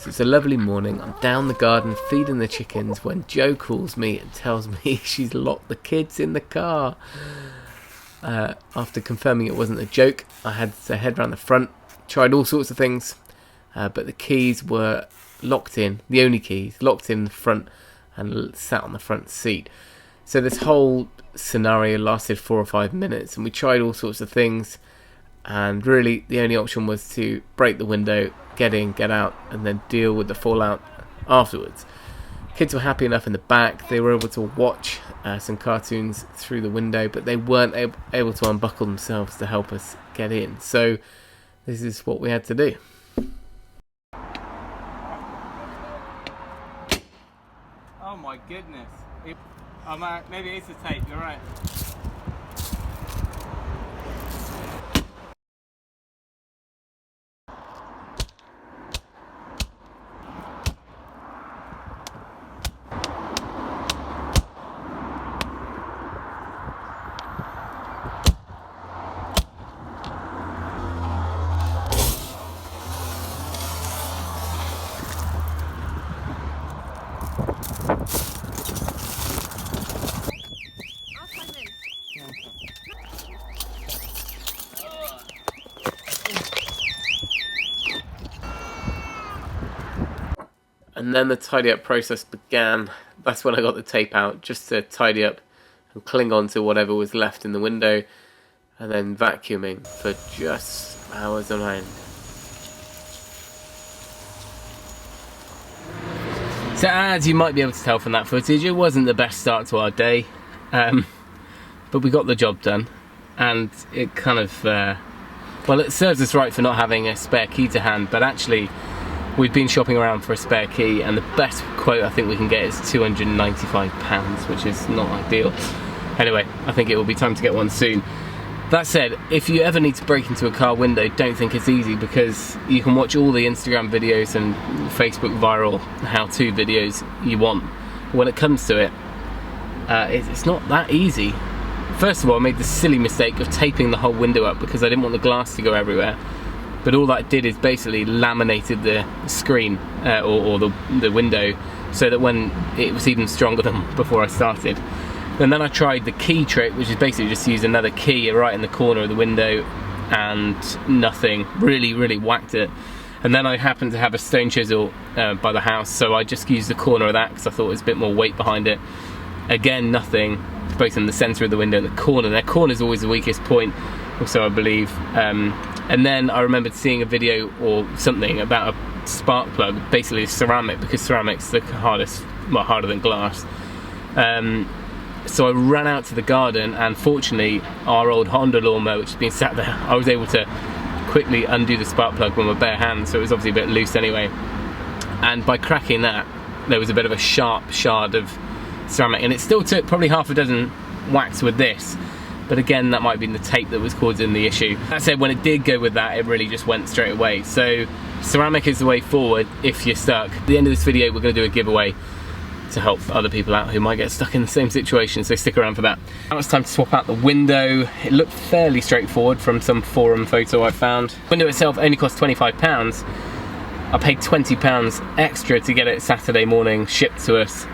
So it's a lovely morning. I'm down the garden feeding the chickens when Jo calls me and tells me she's locked the kids in the car. After confirming it wasn't a joke, I had to head round the front, tried all sorts of things, but the keys were locked in, the only keys, locked in the front and sat on the front seat. So this whole scenario lasted 4 or 5 minutes, and we tried all sorts of things, and really the only option was to break the window, get in, get out, and then deal with the fallout afterwards. Kids were happy enough in the back. They were able to watch some cartoons through the window, but they weren't able to unbuckle themselves to help us get in. So this is what we had to do. Oh my goodness. Maybe it's the tape, you're right. And then the tidy up process began. That's when I got the tape out, just to tidy up and cling on to whatever was left in the window, and then vacuuming for just hours on end. So as you might be able to tell from that footage, it wasn't the best start to our day, but we got the job done, and it kind of, well, it serves us right for not having a spare key to hand, but actually we've been shopping around for a spare key, and the best quote I think we can get is £295, which is not ideal. Anyway, I think it will be time to get one soon. That said, if you ever need to break into a car window, don't think it's easy, because you can watch all the Instagram videos and Facebook viral how-to videos you want. When it comes to it, it's not that easy. First of all, I made the silly mistake of taping the whole window up because I didn't want the glass to go everywhere. But all that did is basically laminated the screen or the window, so that when it was even stronger than before I started. And then I tried the key trick, which is basically just use another key right in the corner of the window, and nothing, really whacked it. And then I happened to have a stone chisel by the house, so I just used the corner of that because I thought there was a bit more weight behind it. Again, nothing, both in the centre of the window and the corner. The corner is always the weakest point, also I believe. And then I remembered seeing a video or something about a spark plug, basically ceramic, because ceramic's the hardest, well, harder than glass. So I ran out to the garden, and fortunately our old Honda lawnmower, which has been sat there, I was able to quickly undo the spark plug with my bare hand, so it was obviously a bit loose anyway. And by cracking that, there was a bit of a sharp shard of ceramic, and it still took probably half a dozen whacks with this. But again, that might have been the tape that was causing the issue. That said, when it did go with that, it really just went straight away. So ceramic is the way forward if you're stuck. At the end of this video, we're going to do a giveaway to help other people out who might get stuck in the same situation, so stick around for that. Now it's time to swap out the window. It looked fairly straightforward from some forum photo I found. The window itself only cost £25. I paid £20 extra to get it Saturday morning shipped to us.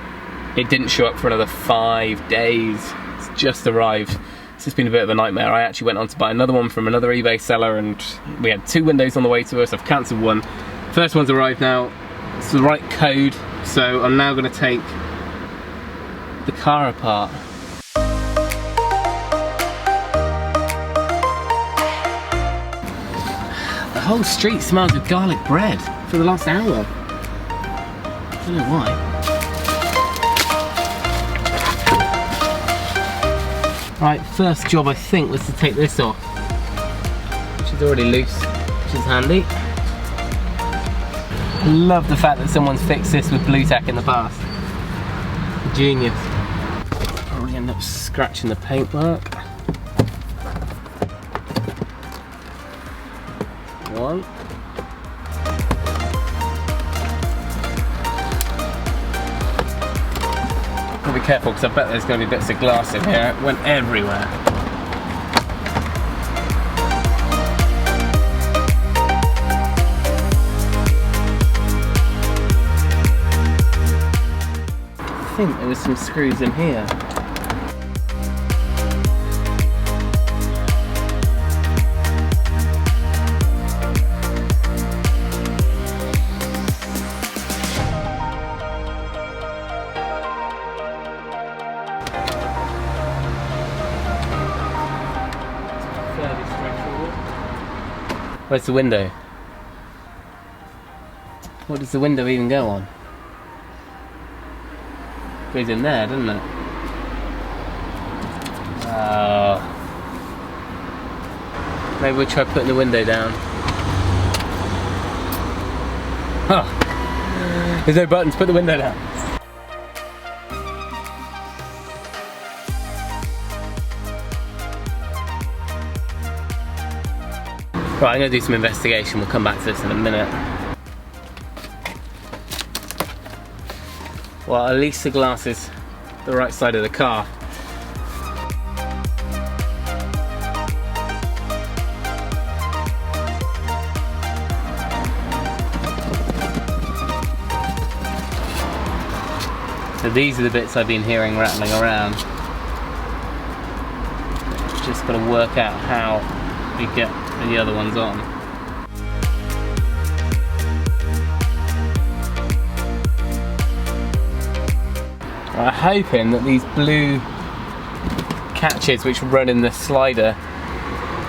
It didn't show up for another 5 days. It's just arrived. It's just been a bit of a nightmare. I actually went on to buy another one from another eBay seller, and we had 2 windows on the way to us. I've cancelled one. First one's arrived now. It's the right code, so I'm now going to take the car apart. The whole street smells of garlic bread for the last hour. I don't know why. Right, first job I think was to take this off, which is already loose, which is handy. Love the fact that someone's fixed this with Blue Tack in the past. Genius. Probably end up scratching the paintwork. One. Gotta be careful because I bet there's going to be bits of glass in here. It went everywhere. think there was some screws in here. Where's the window? What does the window even go on? Goes in there, doesn't it? Oh. Maybe we'll try putting the window down. Oh. There's no buttons, put the window down. Right, I'm going to do some investigation, we'll come back to this in a minute. Well, at least the glass is the right side of the car. So these are the bits I've been hearing rattling around. Just got to work out how we get the other ones on. I'm hoping that these blue catches which run in the slider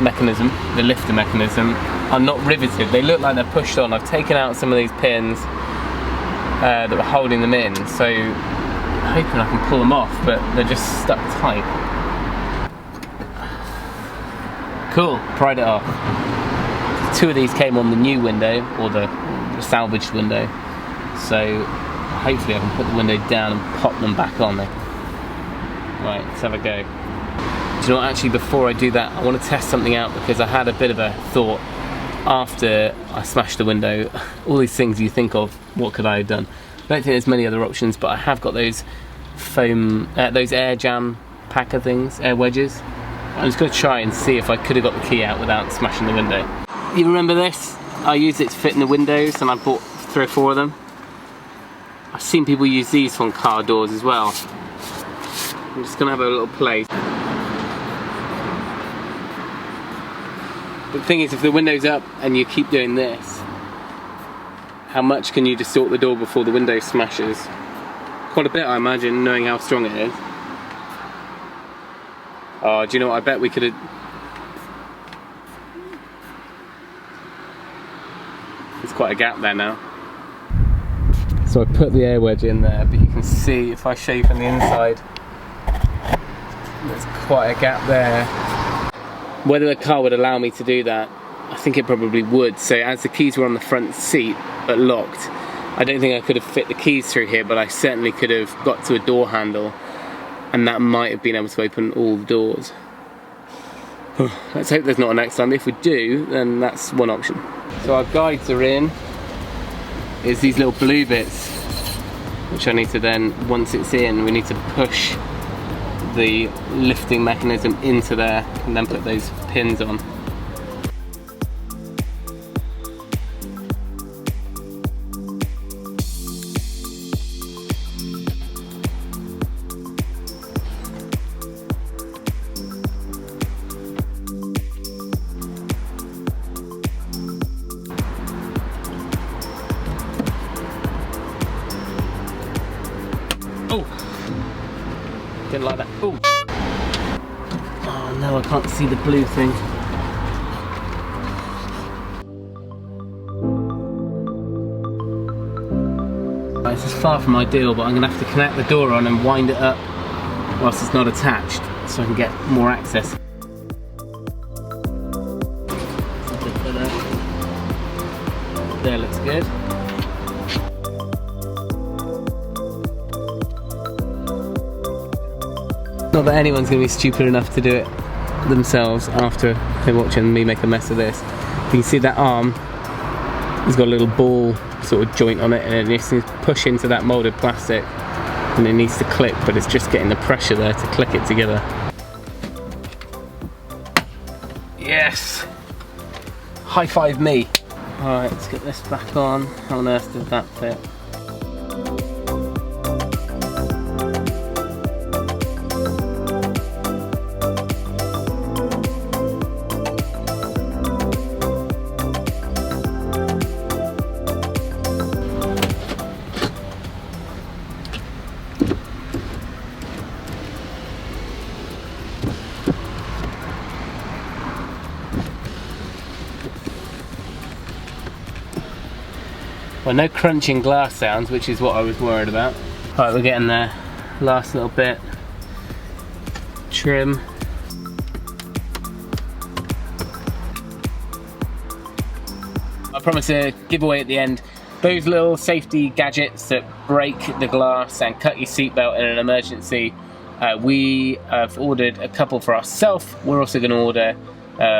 mechanism, the lifter mechanism, are not riveted. They look like they're pushed on. I've taken out some of these pins that were holding them in, so I'm hoping I can pull them off, but they're just stuck tight. Cool, pried it off. Two of these came on the new window, or the salvaged window, so hopefully I can put the window down and pop them back on there. Right, let's have a go. Do you know what, actually before I do that, I want to test something out, because I had a bit of a thought after I smashed the window. All these things you think of, what could I have done? I don't think there's many other options, but I have got those foam, those air jam packer things, air wedges. I'm just going to try and see if I could have got the key out without smashing the window. You remember this? I used it to fit in the windows, and I bought 3 or 4 of them. I've seen people use these on car doors as well. I'm just going to have a little play. But the thing is, if the window's up and you keep doing this, how much can you distort the door before the window smashes? Quite a bit, I imagine, knowing how strong it is. Oh, do you know what? I bet we could have... There's quite a gap there now. So I put the air wedge in there, but you can see if I show you from the inside, there's quite a gap there. Whether the car would allow me to do that, I think it probably would. So as the keys were on the front seat but locked, I don't think I could have fit the keys through here, but I certainly could have got to a door handle, and that might have been able to open all the doors. Let's hope there's not a next time. If we do, then that's one option. So our guides are in. It's these little blue bits, which I need to then, once it's in, we need to push the lifting mechanism into there and then put those pins on. Oh! Didn't like that. Oh! Oh no, I can't see the blue thing. Right, this is far from ideal, but I'm going to have to connect the door on and wind it up whilst it's not attached, so I can get more access. There, looks good. Not that anyone's going to be stupid enough to do it themselves after they're watching me make a mess of this. You can see that arm has got a little ball sort of joint on it, and it needs to push into that moulded plastic and it needs to click, but it's just getting the pressure there to click it together. Yes! High five me! Alright, let's get this back on. How on earth did that fit? Well, no crunching glass sounds, which is what I was worried about. Alright, we're getting there. Last little bit. Trim. I promise a giveaway at the end. Those little safety gadgets that break the glass and cut your seatbelt in an emergency, we have ordered a couple for ourselves. We're also going to order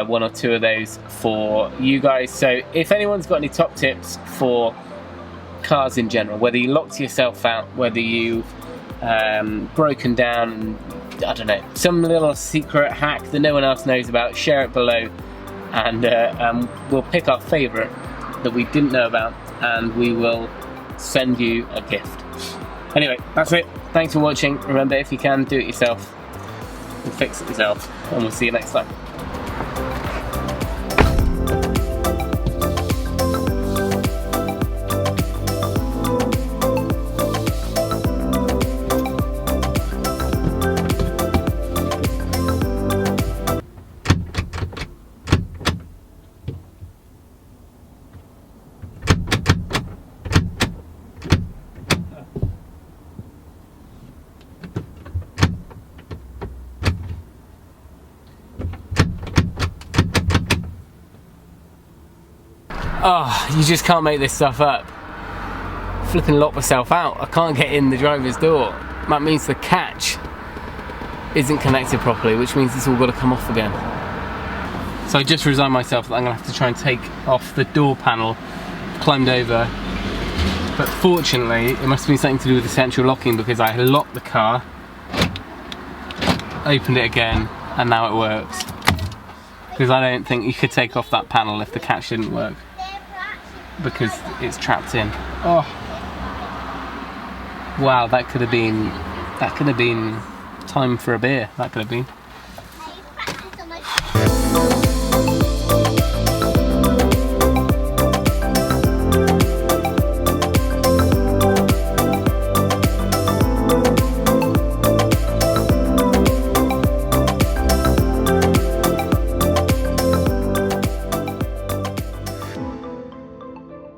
1 or 2 of those for you guys. So if anyone's got any top tips for cars in general, whether you locked yourself out, whether you've broken down, I don't know, some little secret hack that no one else knows about, share it below, and we'll pick our favourite that we didn't know about and we will send you a gift. Anyway, that's it. Thanks for watching. Remember, if you can, do it yourself and fix it yourself, and we'll see you next time. Oh, you just can't make this stuff up. Flipping locked myself out. I can't get in the driver's door. That means the catch isn't connected properly, which means it's all got to come off again. So I just resigned myself that I'm going to have to try and take off the door panel. Climbed over. But fortunately, it must have been something to do with the central locking, because I locked the car, opened it again, and now it works. Because I don't think you could take off that panel if the catch didn't work, because it's trapped in. Oh, wow, that could have been time for a beer. That could have been.